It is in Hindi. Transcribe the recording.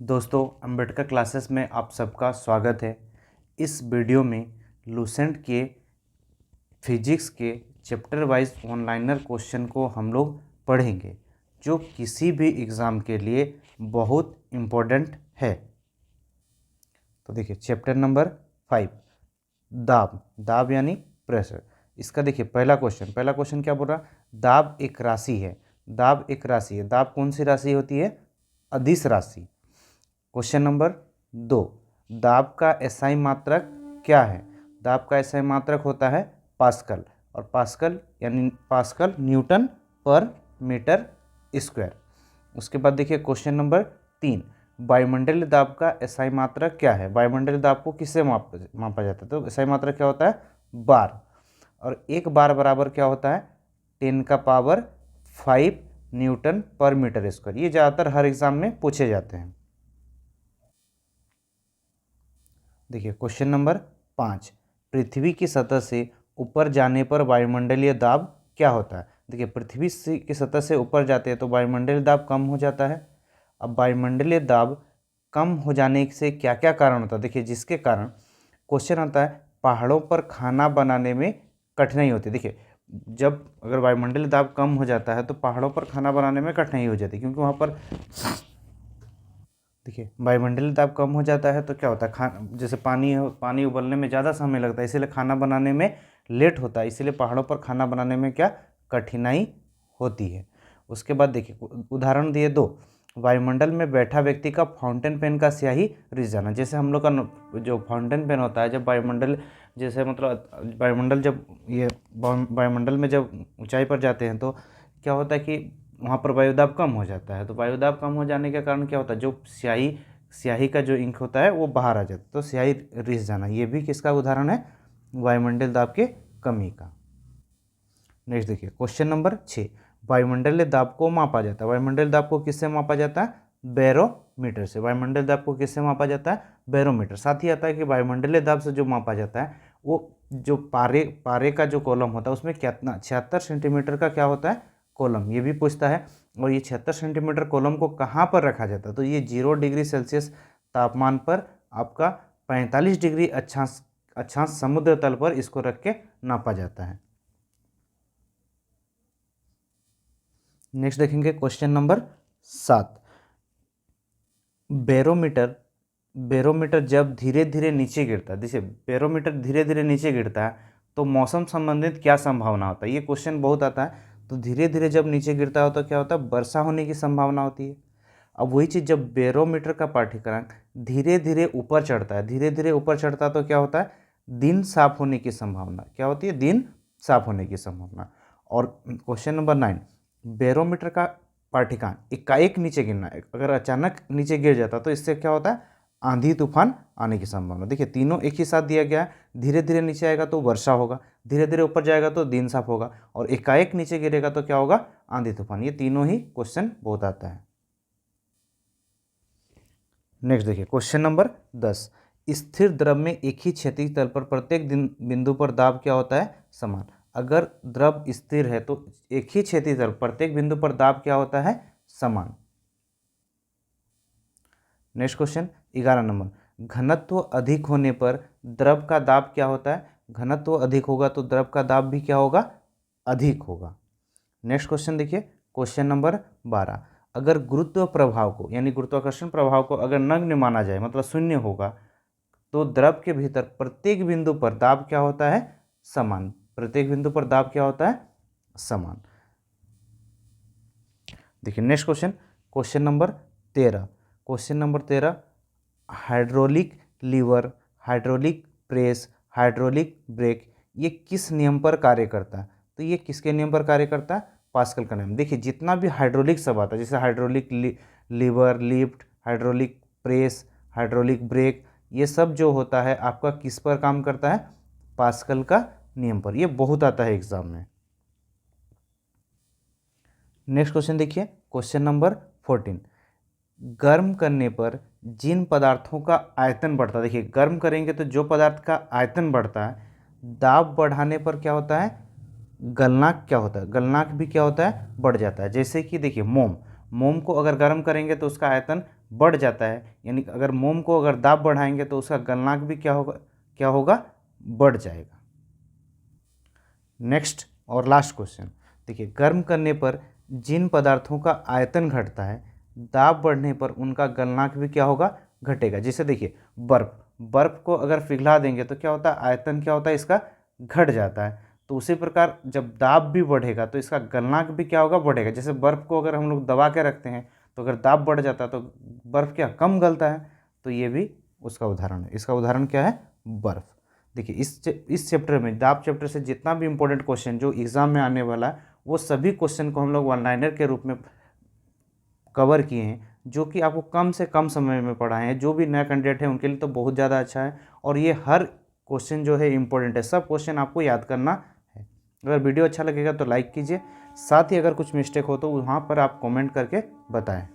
दोस्तों, अंबेडकर क्लासेस में आप सबका स्वागत है। इस वीडियो में लूसेंट के फिजिक्स के चैप्टर वाइज ऑनलाइनर क्वेश्चन को हम लोग पढ़ेंगे, जो किसी भी एग्ज़ाम के लिए बहुत इम्पोर्टेंट है। तो देखिए चैप्टर नंबर 5, दाब यानी प्रेशर। इसका देखिए पहला क्वेश्चन क्या बोल रहा है? दाब एक राशि है। दाब कौन सी राशि होती है? अदिश राशि। क्वेश्चन नंबर 2, दाब का एसआई मात्रक क्या है? दाब का एसआई मात्रक होता है पास्कल, और पास्कल न्यूटन पर मीटर स्क्वायर। उसके बाद देखिए क्वेश्चन नंबर 3, वायुमंडलीय दाब का एसआई मात्रक क्या है? वायुमंडलीय दाब को किससे मापा जाता है? तो एसआई मात्रक क्या होता है? बार। और एक बार बराबर क्या होता है? 10⁵ न्यूटन पर मीटर स्क्वायर। ये ज़्यादातर हर एग्जाम में पूछे जाते हैं। देखिए क्वेश्चन नंबर 5, पृथ्वी की सतह से ऊपर जाने पर वायुमंडलीय दाब क्या होता है? देखिए पृथ्वी की सतह से ऊपर जाते हैं तो वायुमंडलीय दाब कम हो जाता है। अब वायुमंडलीय दाब कम हो जाने से क्या क्या कारण होता है? देखिए जिसके कारण क्वेश्चन आता है पहाड़ों पर खाना बनाने में कठिनाई होती है। देखिए जब अगर वायुमंडलीय दाब कम हो जाता है तो पहाड़ों पर खाना बनाने में कठिनाई हो जाती है, क्योंकि वहाँ पर देखिए वायुमंडलीय दाब कम हो जाता है तो क्या होता है, जैसे पानी उबलने में ज़्यादा समय लगता है, इसीलिए खाना बनाने में लेट होता है, इसीलिए पहाड़ों पर खाना बनाने में क्या कठिनाई होती है। उसके बाद देखिए उदाहरण दिए 2, वायुमंडल में बैठा व्यक्ति का फाउंटेन पेन का स्याही रिस जाना। जैसे हम लोग का जो फाउंटेन पेन होता है, जब वायुमंडल जैसे मतलब वायुमंडल में जब ऊंचाई पर जाते हैं तो क्या होता है कि वहाँ पर वायुदाब कम हो जाता है। तो वायुदाब कम हो जाने के कारण क्या होता है, जो स्याही का जो इंक होता है वो बाहर आ जाता है, तो स्याही रिस जाना, ये भी किसका उदाहरण है? वायुमंडलीय दाब के कमी का। नेक्स्ट देखिए क्वेश्चन नंबर 6, वायुमंडलीय दाब को मापा जाता है। वायुमंडलीय दाब को किससे मापा जाता है? बैरोमीटर से। वायुमंडलीय दाब को किससे मापा जाता है? बैरोमीटर। साथ ही आता है कि वायुमंडलीय दाब से जो मापा जाता है वो जो पारे का जो कॉलम होता है उसमें कितना 76 सेंटीमीटर का क्या होता है? कॉलम। ये भी पूछता है। और ये 76 सेंटीमीटर कॉलम को कहाँ पर रखा जाता है? तो ये 0 डिग्री सेल्सियस तापमान पर आपका 45 डिग्री अक्षांश समुद्र तल पर इसको रख के नापा जाता है। नेक्स्ट देखेंगे क्वेश्चन नंबर 7, बैरोमीटर जब धीरे धीरे नीचे गिरता है। देखिए बैरोमीटर धीरे धीरे नीचे गिरता है तो मौसम संबंधित क्या संभावना होता है? ये क्वेश्चन बहुत आता है। तो धीरे धीरे जब नीचे गिरता हो तो क्या होता है? वर्षा होने की संभावना होती है। अब वही चीज़ जब बैरोमीटर का पाठ्यक्रम धीरे धीरे ऊपर चढ़ता है तो क्या होता है? दिन साफ होने की संभावना क्या होती है? दिन साफ होने की संभावना। और क्वेश्चन नंबर 9, बैरोमीटर का पाठ्यक्रम एकाएक नीचे गिरना, अगर अचानक नीचे गिर जाता तो इससे क्या होता है? आंधी तूफान आने की संभावना। देखिए तीनों एक ही साथ दिया गया है। धीरे धीरे नीचे आएगा तो वर्षा होगा, धीरे धीरे ऊपर जाएगा तो दिन साफ होगा, और एकाएक नीचे गिरेगा तो क्या होगा? आंधी तूफान। ये तीनों ही क्वेश्चन बहुत आता है। नेक्स्ट देखिए क्वेश्चन नंबर 10, स्थिर द्रव में एक ही क्षैतिज तल पर प्रत्येक बिंदु पर दाब क्या होता है? समान। अगर द्रव स्थिर है तो एक ही क्षैतिज तल प्रत्येक बिंदु पर दाब क्या होता है? समान। नेक्स्ट क्वेश्चन 11 नंबर, घनत्व अधिक होने पर द्रव का दाब क्या होता है? घनत्व अधिक होगा तो द्रव का दाब भी क्या होगा? अधिक होगा। नेक्स्ट क्वेश्चन देखिए क्वेश्चन नंबर 12, अगर गुरुत्व प्रभाव को यानी गुरुत्वाकर्षण प्रभाव को अगर नगण्य माना जाए, मतलब शून्य होगा, तो द्रव के भीतर प्रत्येक बिंदु पर दाब क्या होता है? समान। प्रत्येक बिंदु पर दाब क्या होता है? समान। देखिए next question number 13, hydraulic lever, hydraulic press, hydraulic brake, ये किस नियम पर कार्य करता है? तो ये किसके नियम पर कार्य करता है? पास्कल का नियम। देखिए जितना भी हाइड्रोलिक सब आता है, जैसे hydraulic lever, lift, hydraulic press, hydraulic brake, ये सब जो होता है आपका किस पर काम करता है? पास्कल का नियम पर। ये बहुत आता है एग्जाम में। नेक्स्ट क्वेश्चन देखिए क्वेश्चन नंबर 14, गर्म करने पर जिन पदार्थों का आयतन बढ़ता है। देखिए गर्म करेंगे तो जो पदार्थ का आयतन बढ़ता है, दाब बढ़ाने पर क्या होता है? गलनांक क्या होता है? गलनांक भी क्या होता है? बढ़ जाता है। जैसे कि देखिए मोम को अगर गर्म करेंगे तो उसका आयतन बढ़ जाता है, यानी अगर मोम को अगर दाब बढ़ाएंगे तो उसका गलनांक भी क्या होगा, बढ़ जाएगा। नेक्स्ट और लास्ट क्वेश्चन देखिए, गर्म करने पर जिन पदार्थों का आयतन घटता है, दाब बढ़ने पर उनका गलनांक भी क्या होगा, घटेगा। जैसे देखिए बर्फ को अगर पिघला देंगे तो क्या होता है, आयतन क्या होता है, इसका घट जाता है। तो उसी प्रकार जब दाब भी बढ़ेगा तो इसका गलनांक भी क्या होगा, बढ़ेगा। जैसे बर्फ़ को अगर हम लोग दबा के रखते हैं तो अगर दाब बढ़ जाता है तो बर्फ़ क्या कम गलता है, तो ये भी उसका उदाहरण है। इसका उदाहरण क्या है, बर्फ़। देखिए इस चैप्टर में, दाब चैप्टर से जितना भी इंपॉर्टेंट क्वेश्चन जो एग्ज़ाम में आने वाला है, वो सभी क्वेश्चन को हम लोग वन लाइनर के रूप में कवर किए हैं, जो कि आपको कम से कम समय में पढ़ाए हैं। जो भी नया कैंडिडेट है उनके लिए तो बहुत ज़्यादा अच्छा है, और ये हर क्वेश्चन जो है इंपॉर्टेंट है, सब क्वेश्चन आपको याद करना है। अगर वीडियो अच्छा लगेगा तो लाइक कीजिए, साथ ही अगर कुछ मिस्टेक हो तो वहाँ पर आप कमेंट करके बताएं।